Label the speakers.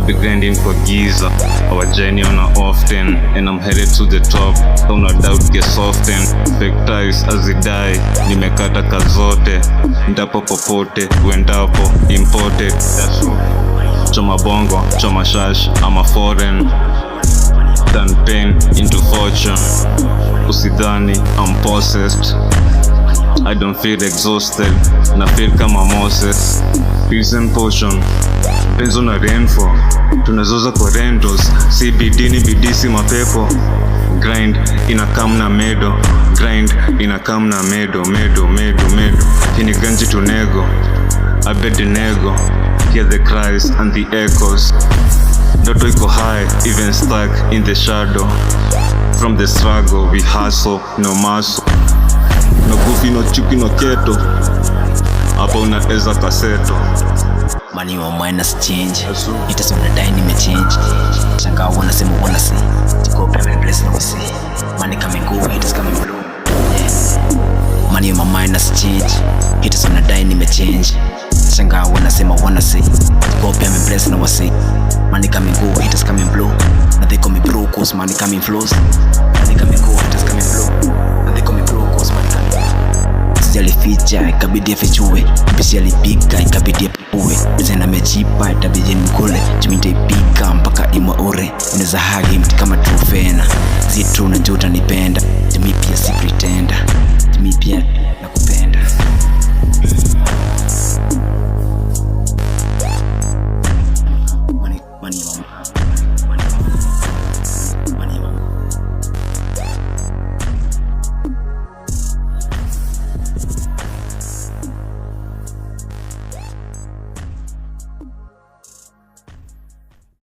Speaker 1: I've been grinding for giza, our journey on often, and I'm headed to the top. Don't doubt get soften, fake ties as I die. Nimekata kazote, ndapo popote, wendapo imported. That's all. Choma bongo, choma shash, I'm a foreign. Turn pain into fortune. Usidhani, I'm possessed. I don't feel exhausted, na feel kama Moses. Peace and potion, penzo na rainfall. Tunazoza kwa rentals, CBD ni bidisi mapepo. Grind inakam na medo, grind inakam na medo. Hini ganji tunego, Abednego. Hear the cries and the echoes. Ndoto iko high, even stuck in the shadow. From the struggle we hustle, no muscle. No goofy, no chuki, no keto. Hapa unaeza kaseto.
Speaker 2: Money on minus change. Haters wanna die nimechange. Shanga wanasema wanna see. Go private place no see. Money come and go, haters come and blow. Yeah. Money on my minus change. Haters wanna die nimechange. Shanga wanasema wanna see. Go private place no see. Money come and go, haters come and blow. Now they call me bro cause money come in flows. Money come and go, haters come and blow. Now they call me bro cause money come in flows. Sijalificha ikabidi afichue, mpishi alipika ikabidi apue. Mzena mejipa itabidi mkule, jumita ipika mpaka ima ore. Uneza hagi mti kama trufena, zitu na juta nipenda.